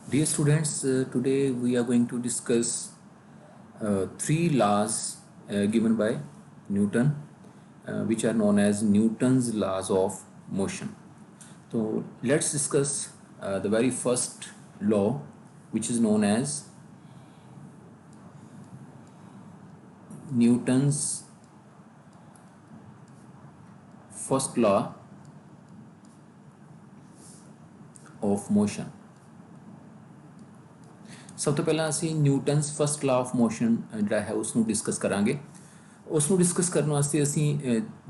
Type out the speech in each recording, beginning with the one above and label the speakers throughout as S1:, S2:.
S1: Dear students, today we are going to discuss three laws given by Newton, which are known as Newton's laws of motion. So let's discuss the very first law, which is known as Newton's first law of motion. ਸਭ ਤੋਂ ਪਹਿਲਾਂ ਅਸੀਂ Newton's first law of motion ਜਿਹੜਾ ਹੈ ਉਸ ਨੂੰ discuss ਕਰਾਂਗੇ। ਉਸ ਨੂੰ ਡਿਸਕਸ ਕਰਨ ਵਾਸਤੇ ਅਸੀਂ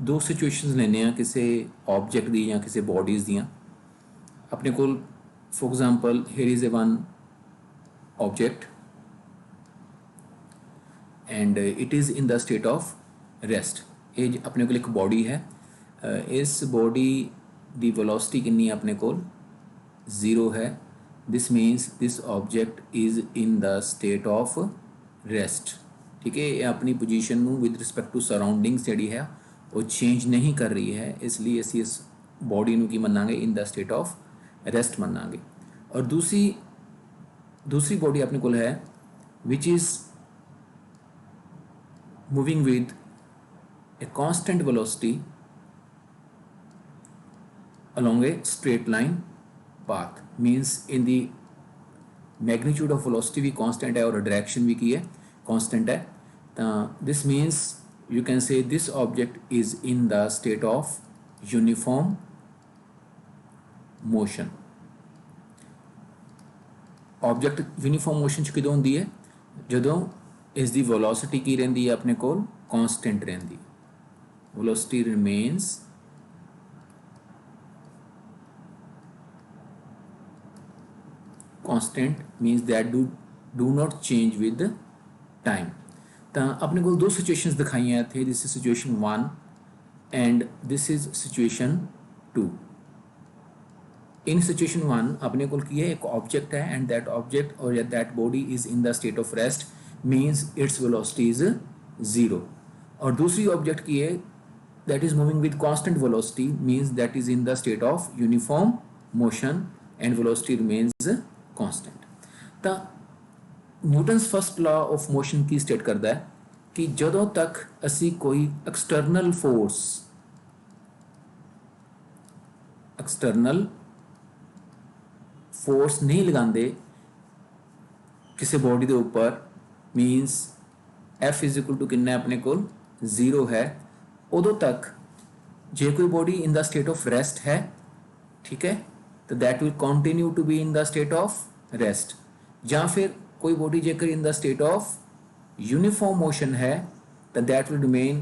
S1: ਦੋ ਸਿਚੁਏਸ਼ਨਸ ਲੈਂਦੇ ਹਾਂ ਕਿਸੇ ਆਬਜੈਕਟ ਦੀ ਜਾਂ ਕਿਸੇ ਬੋਡੀਜ਼ ਦੀਆਂ। ਆਪਣੇ ਕੋਲ for example hair is one object and it is in the state of rest. ਇਹ ਆਪਣੇ ਕੋਲ ਇੱਕ ਬੋਡੀ ਹੈ। ਇਸ ਬੋਡੀ ਦੀ ਵੈਲੋਸਿਟੀ ਕਿੰਨੀ ਆਪਣੇ ਕੋਲ 0 ਹੈ। This means this object is in the state of rest। ठीक है, ये अपनी पोजीशन में with respect to surroundings ਜਿਹੜੀ ਹੈ ਉਹ चेंज नहीं कर रही है, इसलिए ਅਸੀਂ ਇਸ बॉडी ਨੂੰ ਕੀ ਮੰਨਾਂਗੇ in the state of rest ਮੰਨਾਂਗੇ। और दूसरी बॉडी अपने कोल है which is moving with a constant velocity along a straight line path। means in the magnitude of velocity भी constant है और direction भी की है constant है। this means you can say this object is in the state of uniform motion। object uniform motion च किदों हुंदी है जदों इस दी velocity की रहिंदी है अपने कोल constant रहिंदी। velocity remains constant, means that do not change with time। ਤਾਂ ਆਪਣੇ ਕੋਲ ਦੋ ਸਿਚੁਏਸ਼ਨਸ ਦਿਖਾਈਆਂ ਇੱਥੇ। This is situation 1 and this is situation 2। In situation 1 ਆਪਣੇ ਕੋਲ ਕੀ ਹੈ, ਇੱਕ ਆਬਜੈਕਟ ਹੈ and that object or that body is in the state of rest, means its velocity is 0। और दूसरी ऑब्जेक्ट की है that is moving with constant velocity, means that is in the state of uniform motion and velocity remains constant। ਤਾਂ Newton's first law of motion Ki state ਕਰਦਾ ਹੈ ਕਿ ਜਦੋਂ ਤੱਕ ਅਸੀਂ ਕੋਈ ਐਕਸਟਰਨਲ ਫੋਰਸ ਨਹੀਂ ਲਗਾਉਂਦੇ ਕਿਸੇ ਬੋਡੀ ਦੇ ਉੱਪਰ, means F is equal to ਕਿੰਨਾ ਆਪਣੇ ਕੋਲ 0 ਹੈ, ਉਦੋਂ ਤੱਕ ਜੇ ਕੋਈ body in the state of rest ਹੈ, ਠੀਕ ਹੈ, तो that will continue to be in the state of rest। ਜਾਂ ਫਿਰ कोई बॉडी जेकर in the state of uniform motion है तो that will remain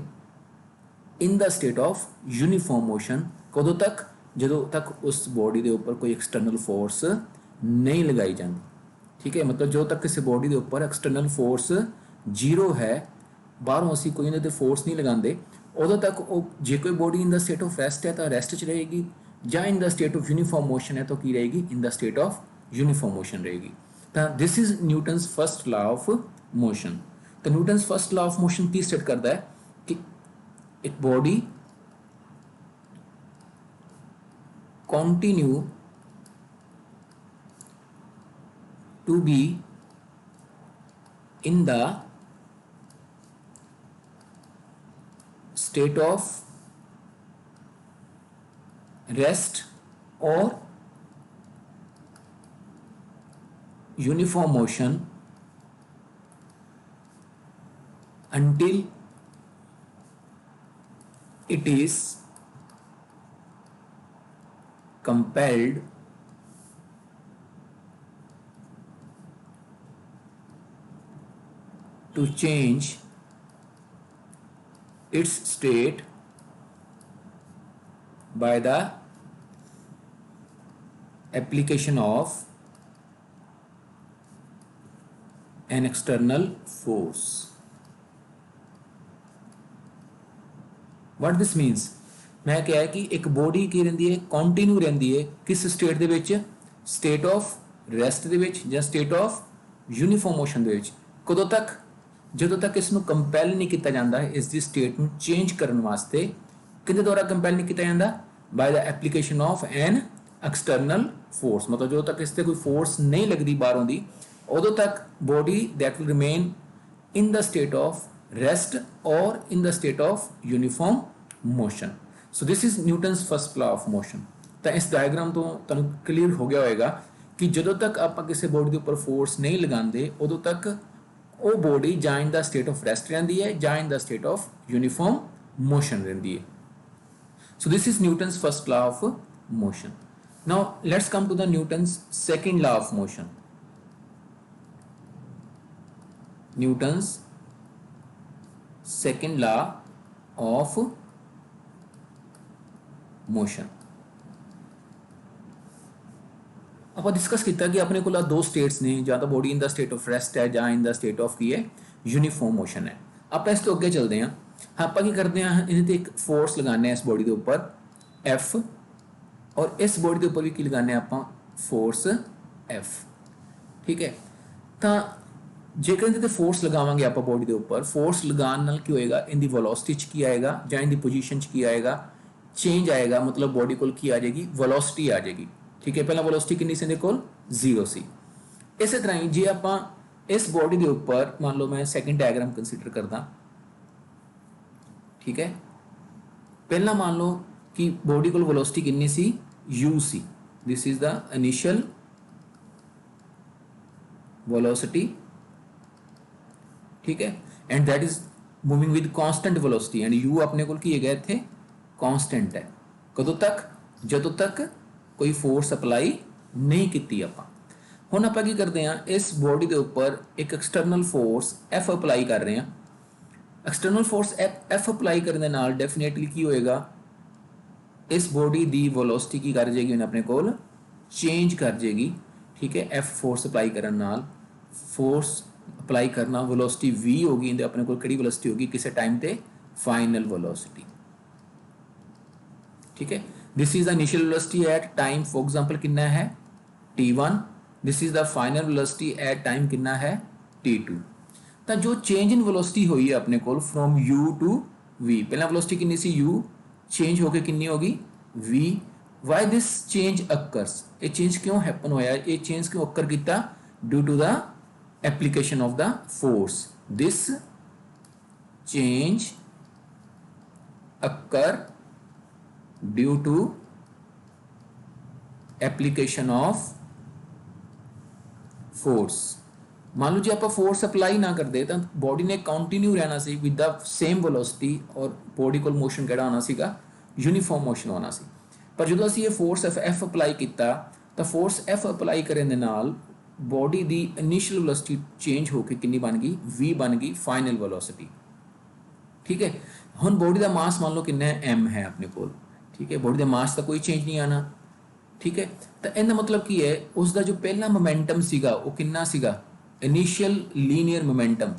S1: in the state of uniform motion। कदों तक, ਜਦੋਂ तक उस बॉडी के ऊपर कोई एक्सटर्नल फोर्स नहीं लगाई जाती। ठीक है, मतलब जो तक किसी बॉडी के ऊपर एक्सटर्नल फोर्स 0 है, बाहरों असी कोई उन्हें फोर्स नहीं लगाते, उदों तक वो जे कोई body in the state of rest है तो रेस्ट च रहेगी, ਜਾਂ in the state of uniform motion है तो की रहेगी in the state of uniform motion रहेगी। तो this is Newton's first law of motion. तो Newton's first law of motion की स्टेट करता है कि एक body continue to be in the state of rest or uniform motion until it is compelled to change its state by the application of an external force। what this means, मैं क्या है कि एक body की रहिंदी है continue रहिंदी है किस स्टेट दे विच, स्टेट ऑफ रैस्ट दे विच या स्टेट ऑफ यूनिफॉर्म मोशन दे विच। कदों तक, ਜਦੋਂ तक इसनूं कंपैल नहीं किया जाता है इस दी स्टेट नूं चेंज करने वास्ते, किहदे द्वारा कंपैल नहीं किया जाता, by the application of an external force, मतलब जो तक इस ते कोई फोर्स नहीं लगती बाहरों दी, उदों तक body that will remain in the state of rest और in the state of uniform motion. So this is Newton's first law of motion. तो इस डायग्राम तो तुहानूं क्लीयर हो गया होएगा कि जदों तक आपां किसी बॉडी के उपर फोर्स नहीं लगाते उदों तक वो बॉडी जां इन द स्टेट ऑफ रेस्ट रहिंदी है जां इन the state of uniform motion रहिंदी है। So this is Newton's first law of motion. Now let's come to the Newton's second law of motion. Newton's second law of motion. ਆਪਾਂ discuss ਕੀਤਾ ਕਿ ਆਪਣੇ ਕੋਲ ਦੋ ਸਟੇਟਸ ਨੇ, ਜਾਂ ਤਾਂ body in the state of rest ਹੈ ਜਾਂ ਇਨ ਦਾ ਸਟੇਟ ਆਫ ਕੀ ਹੈ, ਯੂਨੀਫਾਰਮ ਮੋਸ਼ਨ ਹੈ। ਆਪਾਂ ਇਸ ਤੋਂ ਅੱਗੇ ਚੱਲਦੇ ਹਾਂ। ਆਪਾਂ ਕੀ ਕਰਦੇ ਹਾਂ, ਇਹਦੇ ਤੇ ਇੱਕ ਫੋਰਸ ਲਗਾਉਂਦੇ ਹਾਂ ਇਸ ਬੋਡੀ ਦੇ ਉੱਪਰ F, ਔਰ ਇਸ ਬੋਡੀ ਦੇ ਉੱਪਰ ਵੀ ਕੀ ਲਗਾਉਂਦੇ ਹਾਂ ਆਪਾਂ, ਫੋਰਸ F। ਠੀਕ ਹੈ, ਤਾਂ ਜੇਕਰ ਇਹਦੇ ਤੇ ਫੋਰਸ ਲਗਾਵਾਂਗੇ ਆਪਾਂ ਬੋਡੀ ਦੇ ਉੱਪਰ, ਫੋਰਸ ਲਗਾਉਣ ਨਾਲ ਕੀ ਹੋਏਗਾ, ਇਹਦੀ ਵੈਲੋਸਿਟੀ 'ਚ ਕੀ ਆਏਗਾ ਜਾਂ ਇਹਦੀ ਪੋਜੀਸ਼ਨ 'ਚ ਕੀ ਆਏਗਾ, ਚੇਂਜ ਆਏਗਾ। ਮਤਲਬ ਬੋਡੀ ਕੋਲ ਕੀ ਆ ਜਾਏਗੀ, ਵੈਲੋਸਿਟੀ ਆ ਜਾਏਗੀ। ਠੀਕ ਹੈ, ਪਹਿਲਾਂ ਵੈਲੋਸਿਟੀ ਕਿੰਨੀ ਸੀ ਇਹਦੇ ਕੋਲ, 0 ਸੀ। ਇਸੇ ਤਰ੍ਹਾਂ ਹੀ ਜੇ ਆਪਾਂ ਇਸ ਬੋਡੀ ਦੇ ਉੱਪਰ ਮੰਨ ਲਓ ਮੈਂ ਸੈਕਿੰਡ ਡਾਇਗਰਾਮ ਕੰਸੀਡਰ ਕਰਦਾ। ਠੀਕ ਹੈ, ਪਹਿਲਾਂ ਮੰਨ ਲਓ ਕਿ ਬੋਡੀ ਕੋਲ ਵੈਲੋਸਿਟੀ ਕਿੰਨੀ ਸੀ, u C. This is the initial velocity। ठीक है, and that is moving with constant velocity, and u अपने को की है इत्थे कांस्टेंट है। कदों तक, जदों तक कोई फोर्स अप्लाई नहीं की। आपां हुण आपां की करते हैं, इस बॉडी के उपर एक एक्सटर्नल फोर्स F अप्लाई कर रहे हैं। एक्सटर्नल फोर्स F अप्लाई करने नाल डेफिनेटली की होएगा, इस बॉडी की वेलोसिटी की कर जाएगी, अपने को चेंज कर जाएगी। ठीक है, F फोर्स अप्लाई करने नाल, फोर्स अप्लाई करना, वेलोसिटी v होगी, अपने को किहड़ी वेलोसिटी होगी किसी टाइम ते, फाइनल वेलोसिटी। ठीक है, this is the initial velocity at time, for example कितना है, t1। This is the final velocity at time कितना है, t2। तो जो चेंज इन वेलोसिटी हुई है अपने को फ्रॉम u टू v, पहला वेलोसिटी कितनी सी u, चेंज होकर कितनी होगी v। Why this change occurs, ये चेंज क्यों हैपन होया, ये चेंज क्यों अकर किया, due to the application of the force। this change occur due to application of force। मान लो जी आप फोर्स अप्लाई ना करते तो बॉडी ने कंटिन्यू रहना सी विद द सेम वेलोसिटी, और बॉडी को मोशन किहड़ा होना सीगा, यूनीफॉर्म मोशन होना सी। पर जो असीं ये फोर्स F अप्लाई किया, तो फोर्स F अप्लाई करने दे नाल बॉडी की इनिशियल वेलोसिटी चेंज होकर कितनी बन गई, v बन गई फाइनल वेलोसिटी। ठीक है, हुण बॉडी का मास मान लो कितना है, m है अपने को। ठीक है, बॉडी का मास का कोई चेंज नहीं आना। ठीक है, तो इहदा मतलब की है, उसका जो पहला मोमेंटम सीगा वो कितना सीगा, initial linear momentum.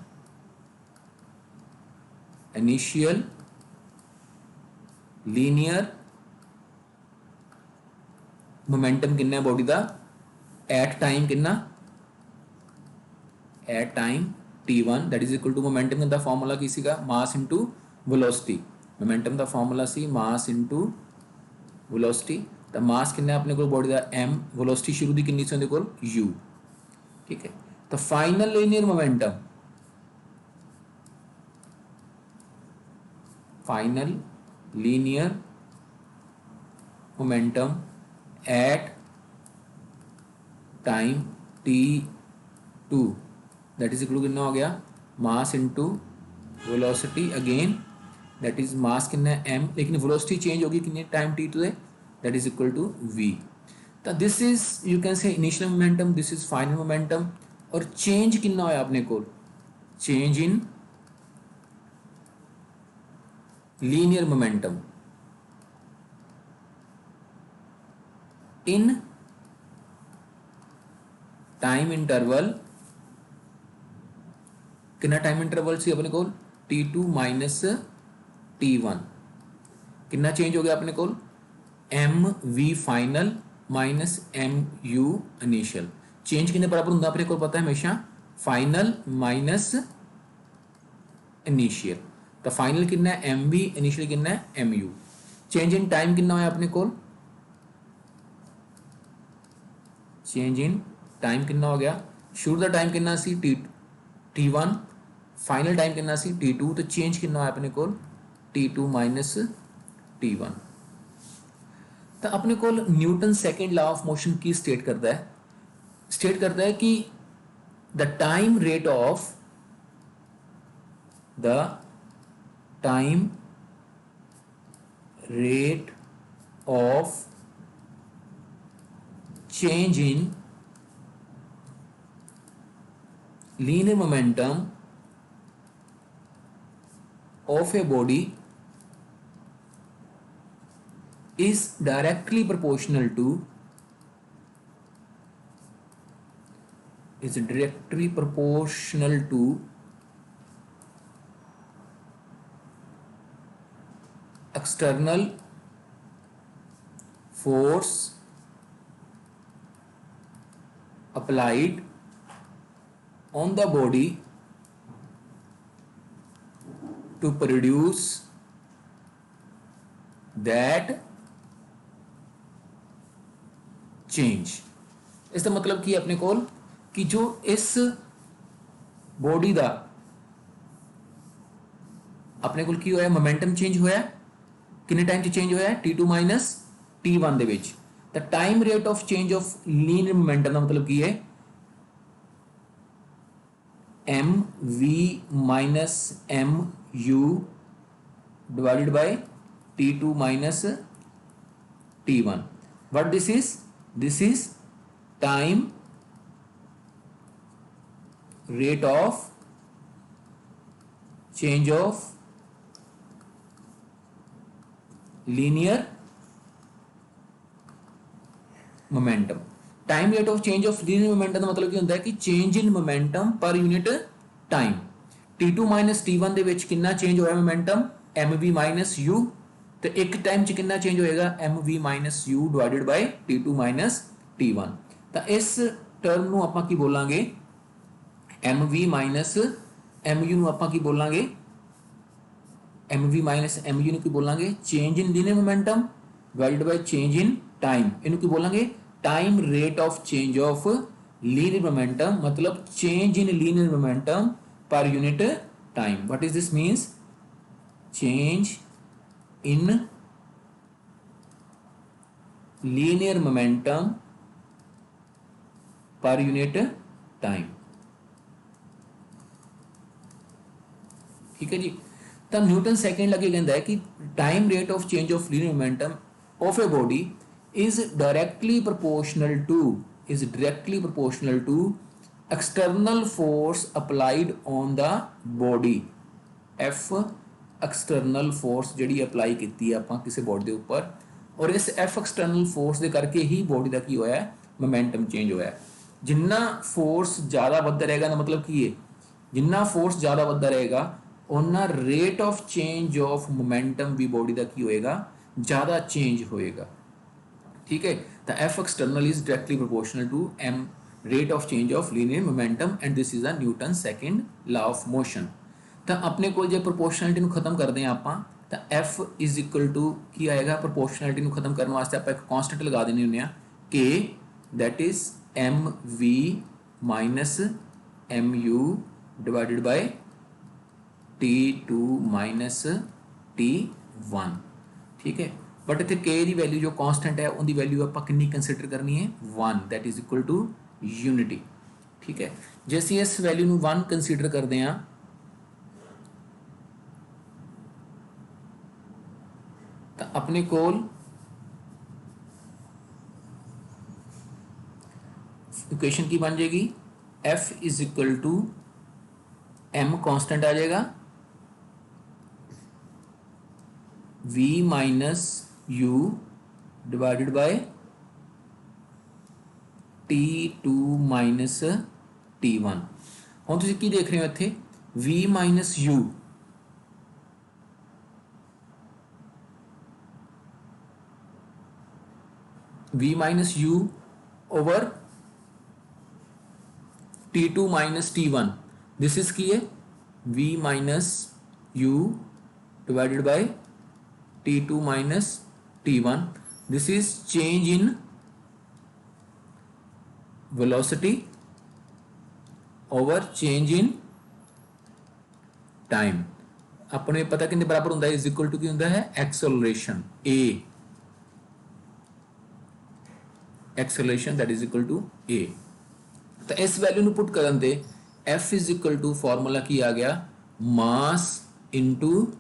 S1: Initial linear momentum कितना है बॉडी का, एट टाइम कितना, at time t1, that is equal to momentum का फॉर्मूला की सीगा, मास इनटू वेलोसिटी। मोमेंटम का फॉर्मूला सी मास इनटू वेलोसिटी। तो मास कितना अपने को बॉडी का m, वेलोसिटी शुरू की कितनी सी को u। ठीक है, तो final linear momentum, final linear momentum at time t2, that is equal to कितना हो गया, mass into velocity again, that is mass कितना है m, लेकिन वेलोसिटी चेंज होगी कितने टाइम t2 से, that is equal to v। तो this is you can say initial momentum, this is final momentum. और चेंज कितना होया अपने को, change in linear momentum in time interval, कितना टाइम इंटरवल सी अपने को, t2 माइनस t1। कितना चेंज हो गया अपने को, mv final minus mu initial. Change कितने बराबर होंगे अपने को पता है हमेशा, फाइनल माइनस इनिशियल। तो फाइनल कितना है mv, इनिशियल कितना है mu। चेंज इन टाइम कितना है अपने को, चेंज इन टाइम कितना हो गया, शुरू का टाइम कितना सी T1, फाइनल टाइम कितना सी T2, तो चेंज कितना होया अपने को T2 माइनस T1। तो अपने को Newton second law of motion की स्टेट करता है कि the time rate of change in linear momentum of a body is directly proportional to external force applied on the body to produce that change। इसका मतलब कि अपने को कि जो इस बॉडी का अपने को की होया मोमेंटम चेंज होया कितने टाइम च चेंज होया T2 minus T1 they which. The time rate of change of linear momentum का मतलब की है mv minus mu divided by T2 minus T1। what this is time rate of change of linear momentum। Time rate of change of linear momentum का मतलब की होंदा है कि change in momentum per unit time. T2 minus T1 दे विच कितना change होया momentum mv minus u, तो एक टाइम च कितना चेंज होएगा mv minus u divided by T2 minus T1। तो इस टर्म ਨੂੰ ਆਪਾਂ ਕੀ ਬੋਲਾਂਗੇ mv माइनस mu ਨੂੰ ਆਪਾਂ ਕੀ ਬੋਲਾਂਗੇ mv माइनस mu ਨੂੰ ਕੀ ਬੋਲਾਂਗੇ change in linear momentum divided by change in time. ਇਹਨੂੰ ਕੀ ਬੋਲਾਂਗੇ time rate of change of linear momentum, मतलब change in linear momentum per unit time. What is this means change in linear momentum per unit time. ठीक है जी। तो Newton second लगे कहता है कि time rate of change of linear momentum of a body is directly proportional to external force applied on the body। F external force ਜਿਹੜੀ apply ਕੀਤੀ ਹੈ ਆਪਾਂ ਕਿਸੇ ਬੋਡੀ ਦੇ ਉੱਪਰ, ਔਰ ਇਸ F external force ਦੇ ਕਰਕੇ ਹੀ ਬੋਡੀ ਦਾ ਕੀ ਹੋਇਆ ਮੋਮੈਂਟਮ ਚੇਂਜ ਹੋਇਆ। ਜਿੰਨਾ ਫੋਰਸ ਜ਼ਿਆਦਾ ਵੱਧਦਾ ਰਹੇਗਾ ਦਾ ਮਤਲਬ ਕੀ ਹੈ ਜਿੰਨਾ ਫੋਰਸ ਜ਼ਿਆਦਾ ਵੱਧਦਾ ਰਹੇਗਾ ਉਹਨਾਂ rate of change of momentum ਵੀ ਬੋਡੀ ਦਾ ਕੀ ਹੋਏਗਾ ਜ਼ਿਆਦਾ ਚੇਂਜ ਹੋਏਗਾ। ठीक है। the F external is directly proportional to m rate of change of linear momentum and this is a Newton's second law of motion। तो अपने को जो proportionality ਨੂੰ खत्म करते हैं ਆਪਾਂ ਤਾਂ F is equal to ਕੀ ਆਏਗਾ proportionality ਨੂੰ खत्म ਕਰਨ ਵਾਸਤੇ ਆਪਾਂ ਇੱਕ constant ਲਗਾ ਦੇਣੀ ਹੁੰਦੇ ਆ K that is mv minus mu divided by T2 minus T1। ठीक है। बट इतने के की वैल्यू जो कांस्टेंट है उनकी वैल्यू आप कितनी कंसिडर करनी है 1, that is equal to unity. ठीक है। जे ਅਸੀਂ इस वैल्यू ਨੂੰ 1 कंसिडर करते हैं तो अपने कोल इक्वेशन की बन जाएगी F is equal to m constant आ जाएगा v minus u divided by T2 minus T1। ਹੁਣ ਤੁਸੀਂ ਕੀ ਦੇਖ ਰਹੇ ਹੋ ਇੱਥੇ v minus u v minus u over T2 minus T1। this is ਕੀ ਹੈ v minus u divided by T2 minus T1। this is change in velocity over change in time. अपने पता कितने बराबर होंगे, इज इक्वल टू की होंगे है acceleration a, acceleration that is equal to a. तो इस वैल्यू ਨੂੰ पुट ਕਰਨ ਤੇ f is equal to formula की आ गया मास इनटू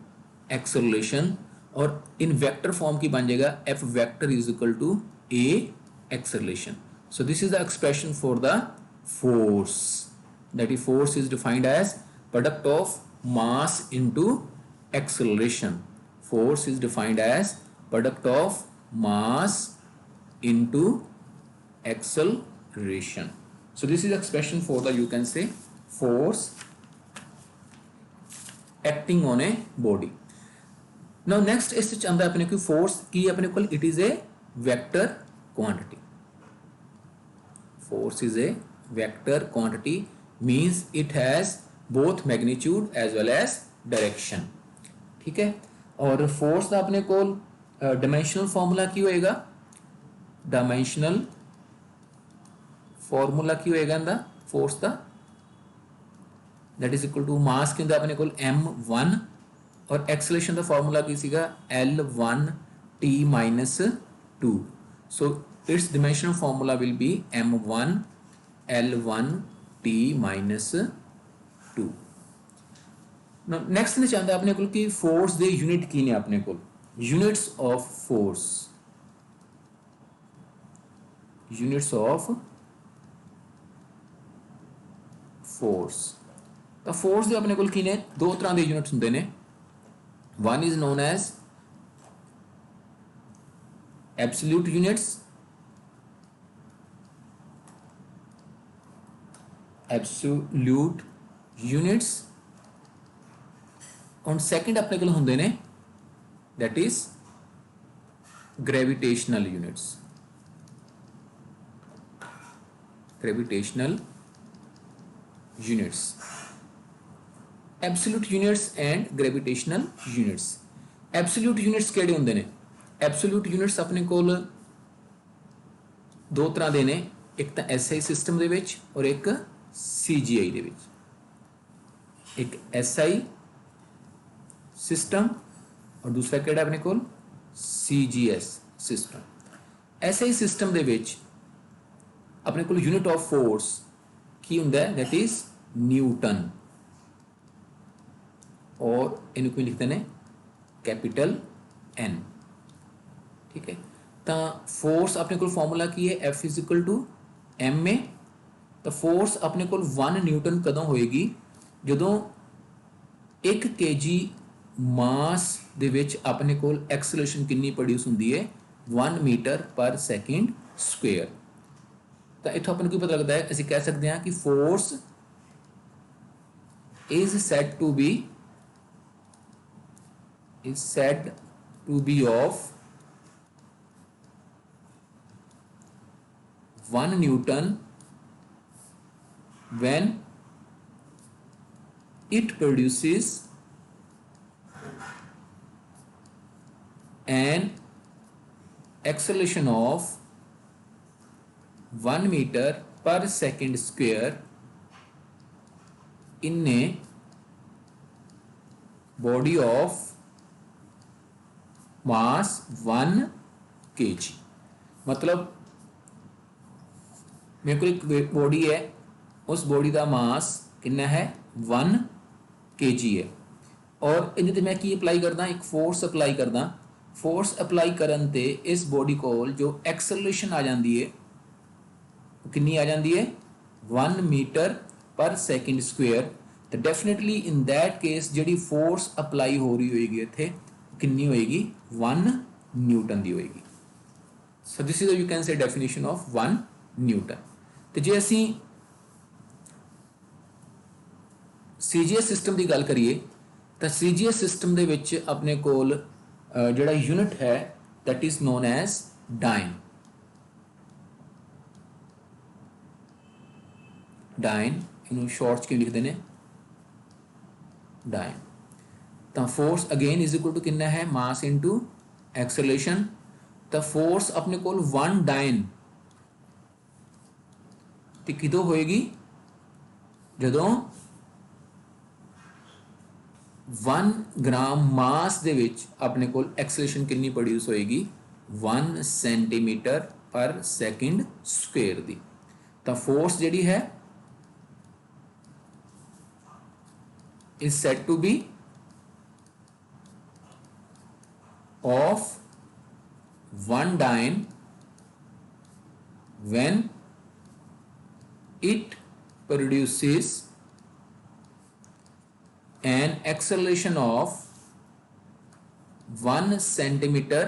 S1: एक्सेलरेशन, और इन वेक्टर फॉर्म की बन जाएगा f vector is equal to a acceleration. So this is the expression for the force, that is force is defined as product of mass into acceleration. Force is defined as product of mass into acceleration. So this is expression for the, you can say, force acting on a body. Now next इस चंदा अपने को force की अपने को it is a vector quantity. Force is a vector quantity means it has both magnitude as well as direction. ठीक है, और फोर्स का अपने को डायमेंशनल फार्मूला की होएगा, डायमेंशनल फार्मूला की होएगा ना फोर्स का, that is equal to mass की अपने को m1, और एक्सेलरेशन का फार्मूला की सीगा l1t minus 2। So it's dimensional formula will be m1 l1t minus 2। Next ने चाहता अपने को कि फोर्स दे यूनिट की ने अपने को units of force, units of force. तो फोर्स दे अपने को की ने दो तरह के यूनिट्स होंगे ने, one is known as absolute units, absolute units, और सेकंड अपने को होंगे ने that is gravitational units, gravitational units, absolute units and gravitational units. Absolute units केड़े होंगे ने, एब्सोल्यूट यूनिट्स अपने को दो तरह के ने, एक तो SI सिस्टम दे विच और एक CGI दे विच। एक SI सिस्टम और दूसरा केड़ा अपने को CGS सिस्टम। SI सिस्टम दे विच अपने को यूनिट ऑफ फोर्स की होंदा है दैट इज न्यूटन, और इनको लिखते हैं कैपिटल N। ठीक है, तो फोर्स अपने को फॉर्मूला की है F is equal to ma। तो फोर्स अपने को 1 न्यूटन कदों होएगी जदों 1 kg मास दे विच अपने को एक्सेलरेशन कितनी प्रोड्यूस होंदी है 1 मीटर पर सेकंड स्क्वायर। तो इथों अपन को पता लगता है, असं कह सकते हैं कि force is said to be of 1 newton when it produces an acceleration of 1 meter per second square in a body of mass 1 kg। मतलब मेरे को एक बॉडी है, उस बॉडी का मास कितना है 1 kg है, और इन्हें मैं की अप्लाई करदा, एक फोर्स अप्लाई करदा। फोर्स अप्लाई करन ते इस बॉडी को जो एक्सेलरेशन आ जाती है कितनी आ जाती है 1 मीटर पर सेकंड स्क्वायर। तो डेफिनेटली इन दैट केस जी फोर्स अप्लाई हो रही होगी इत्थे कितनी होएगी 1 न्यूटन की होएगी। सो दिस इज यू कैन से डेफिनेशन ऑफ 1 न्यूटन। तो जे असी CGS सिस्टम की गल करिए तो CGS सिस्टम दे विच अपने कोल जिहड़ा यूनिट है that is known as dyne. Dyne इनू शॉर्ट क्यों लिखते हैं डाइन। तो force again is equal to कितना है मास इनटू एक्सेलरेशन। तो फोर्स अपने कोल 1 डाइन ਤੇ ਕਿਦੋਂ ਹੋਏਗੀ? ਜਦੋਂ 1 ਗ੍ਰਾਮ ਮਾਸ ਦੇ ਵਿੱਚ ਆਪਣੇ ਕੋਲ ਐਕਸਲੇਸ਼ਨ ਕਿੰਨੀ ਪ੍ਰੋਡਿਊਸ ਹੋਏਗੀ? 1 ਸੈਂਟੀਮੀਟਰ ਪਰ ਸੈਕਿੰਡ ਸਕੁਏਅਰ ਦੀ। ਤਾਂ ਫੋਰਸ ਜਿਹੜੀ ਹੈ is said to be of 1 dyne when it produces an acceleration of 1 centimeter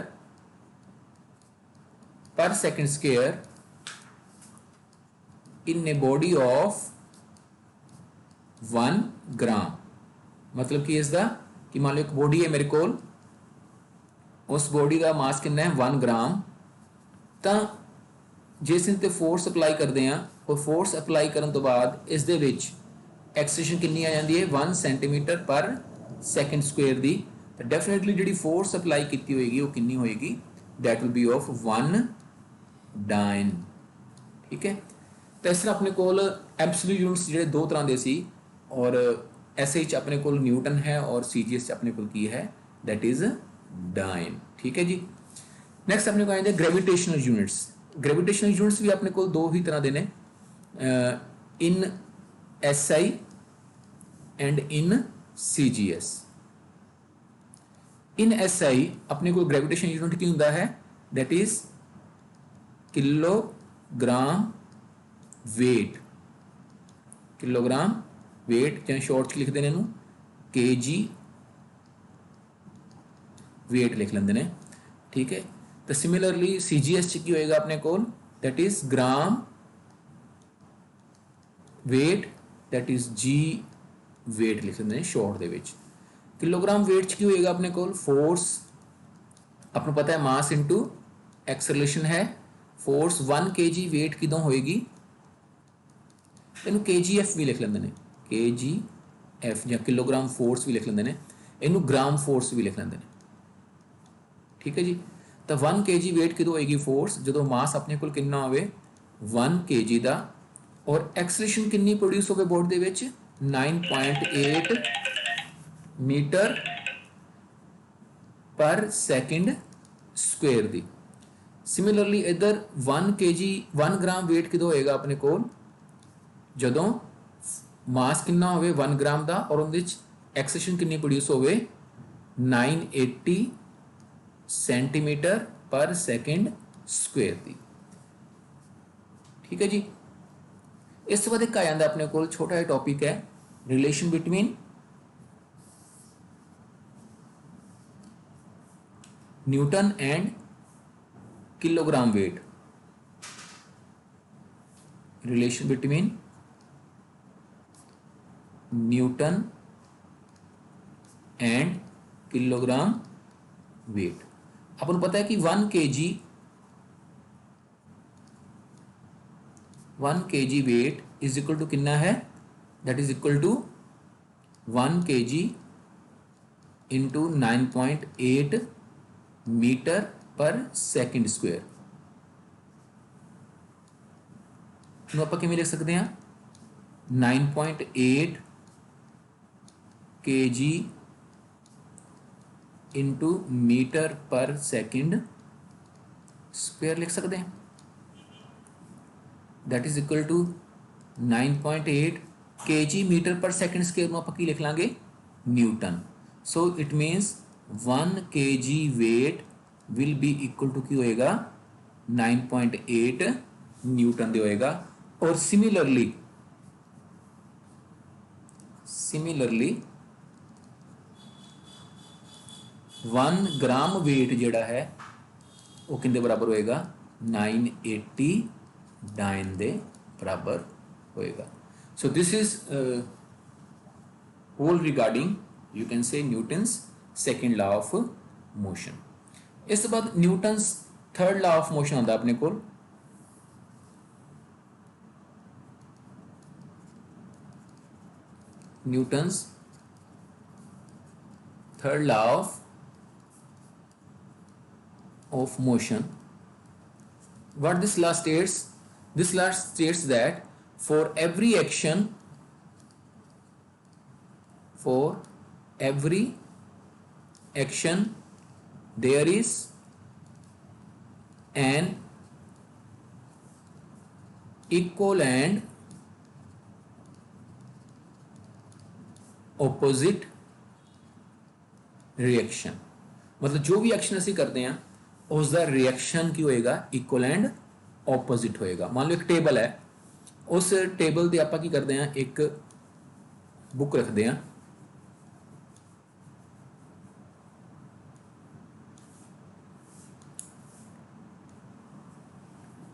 S1: per second square in a body of 1 gram। मतलब कि इसका कि मान लो एक बॉडी है मेरे को, उस बॉडी का मास कितना है 1 ग्राम। तो जिस ते फोर्स अप्लाई करते हैं और फोर्स अप्लाई करने तो बाद इस दे विच एक्सलेशन कितनी आ जाती है 1 सेंटीमीटर पर सैकेंड स्क्वेयर दी। तो डेफिनेटली जी फोर्स अप्लाई की होगी वो कितनी होएगी? That will be of 1 dyne. ठीक है। तो इस तरह अपने को एब्सोल्यूट यूनिट्स जो दो तरह के सी, और ऐसे ही अपने को न्यूटन है और CGS अपने को की है दैट इज डाइन। ठीक है जी। नैक्सट अपने को आते हैं ग्रेविटेशनल यूनिट्स। ग्रेविटेशनल यूनिट्स भी अपने को दो ही तरह के ने, इन SI and in CGS। In SI अपने को ग्रेविटेशनल यूनिट की होंदा है that is kilogram weight. Kilogram weight ਜਾਂ ਸ਼ਾਰਟ 'ਚ ਲਿਖਦੇ ਨੇ ਇਹਨੂੰ kg वेट लिख लेंगे ने। ठीक है। तो सिमिलरली CGS च की होएगा अपने को that is gram weight that is G weight लिख लेंगे शॉर्ट दे विच। किलोग्राम वेट च की होएगा अपने को फोर्स, अपने पता है मास इंटू एक्सलेशन है। फोर्स 1 kg वेट किदों होएगी? इनू KGF भी लिख लेंगे ने, KGF या किलोग्राम फोर्स भी लिख लेंगे ने, इनू ग्राम फोर्स भी लिख लेंगे ने। ठीक है जी। तो 1 kg वेट किदों होएगी फोर्स? जो मास अपने को कितना होवे 1 kg का, और एक्सलेशन कितनी प्रोड्यूस होवे बॉडी दे विच 9.8 मीटर पर सैकेंड स्क्वेयर दी। सिमिलरली इधर 1 kg 1 ग्राम वेट किदों होएगा अपने को? ਜਦੋਂ मास कितना होवे 1 ग्राम का और उन एक्सलेशन कितनी प्रोड्यूस होवे 980 सेंटीमीटर पर सैकेंड स्क्वेयर दी। ठीक है जी। इस तो बाद एक आ जाता अपने को छोटा जिहा टॉपिक है relation between newton and kilogram weight. Relation between newton and kilogram weight. अपन पता है कि 1 kg weight is equal to कितना है? That is equal to 1 kg into 9.8 metre per second square. आप किमें लिख सकते हैं 9.8 kg into metre per second square लिख सकते हैं। That is equal to 9.8 kg metre per second square में आप लिख लांगे Newton. So it means 1 kg weight will be equal to की होएगा 9.8 न्यूटन दे होएगा। और सिमिलरली 1 ग्राम वेट जोड़ा है वो किंदे बराबर होएगा 980 डाइन दे बराबर होएगा। So this is whole regarding you can say Newton's second law of motion. इस बाद Newton's third law of motion आता अपने को Newton's third law of motion. What this law states? This law states that for every action, there is an equal and opposite reaction. मतलब जो भी action असी करते हैं उसका रिएक्शन की होएगा इक्वल एंड ऑपोजिट होएगा। मान लो एक टेबल है, उस टेबल ते आपां की करते हैं, एक बुक रखते हैं,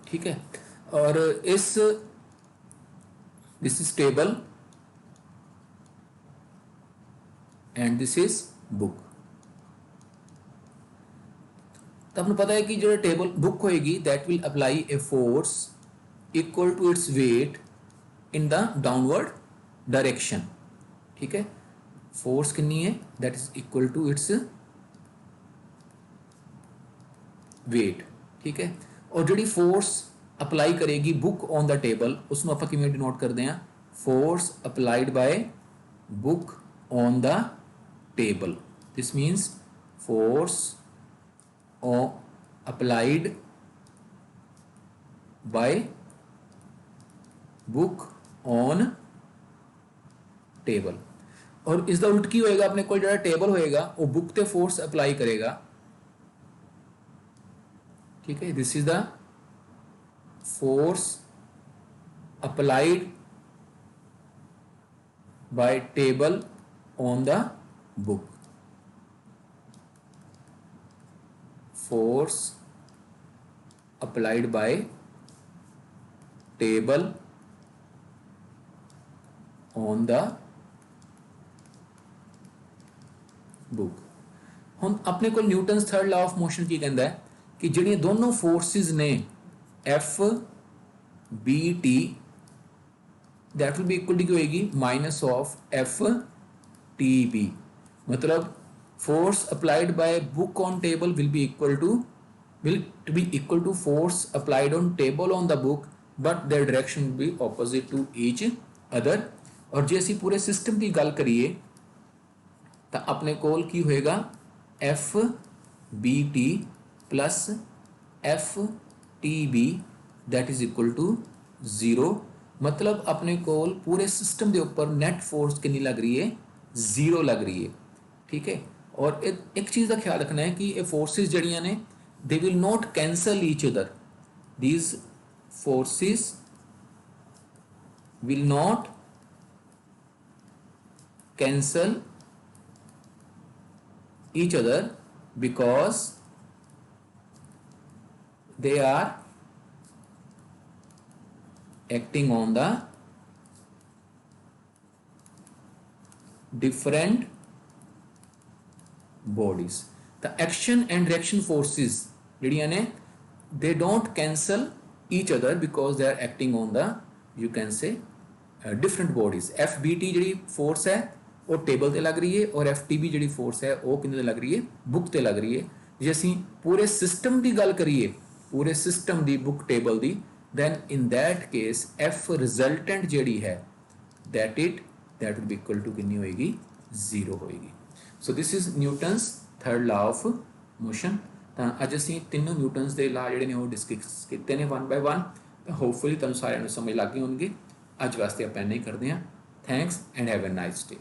S1: ठीक है, और this is table and this is book. तो आपको पता है कि जो टेबल बुक होएगी that will apply a force equal to its weight in the downward direction, ठीक है। फोर्स कितनी है, that is equal to its weight, ठीक है। और जी फोर्स अप्लाई करेगी बुक ऑन द टेबल उसमें आप किमें डिनोट करते हैं, force applied by book on the table. This means force applied by book on table। और इसका उल्ट की होएगा, अपने को जो टेबल होएगा वो बुक ते फोर्स अप्लाई करेगा, ठीक है। This is the force applied bye table on the book, force applied by table on the book। हम अपने को Newton's third law of motion की कहता है कि जिहड़ियां दोनों फोर्सेस ने F B T that will be equal to होएगी minus of F T B. मतलब force applied by book on table will be equal to force applied on table on the book, but their direction will be opposite to each other। और जे असी पूरे system की गल करिए तो अपने कोल की होएगा F B T plus F T B that is equal to 0। मतलब अपने कोल पूरे सिस्टम के उपर नैट फोर्स कितनी लग रही है, 0 लग रही है, ठीक है। और एक चीज़ का ख्याल रखना है कि ये फोर्सेस जड़ियाँ ने they will not cancel each other, these forces will not cancel each other because they are acting on the different bodies। the action and reaction forces ਜਿਹੜੀਆਂ ਨੇ they don't cancel each other because they are acting on the you can say different bodies। FBT ਜਿਹੜੀ force ਹੈ ਉਹ table ਤੇ ਲੱਗ ਰਹੀ ਹੈ और FTB ਜਿਹੜੀ force ਹੈ ਉਹ ਕਿੰਨੇ ਤੇ ਲੱਗ ਰਹੀ ਹੈ, ਬੁੱਕ ਤੇ ਲੱਗ ਰਹੀ ਹੈ। ਜੇ ਅਸੀਂ ਪੂਰੇ ਸਿਸਟਮ ਦੀ ਗੱਲ ਕਰੀਏ, ਪੂਰੇ system the book table the, then in that case F resultant ਜਿਹੜੀ ਹੈ that will be equal to ਕਿੰਨੀ ਹੋਏਗੀ, 0 ਹੋਏਗੀ। सो this is Newton's third law of motion. तो अज असी तीनों न्यूटन्स के लॉ जोड़े ने वो डिस्कस किए हैं 1 बाय 1। होपफुली तुम सारे समझ लग गए होंगे। अज वास्ते आप इन्ना ही करते हैं। Thanks and have a nice day.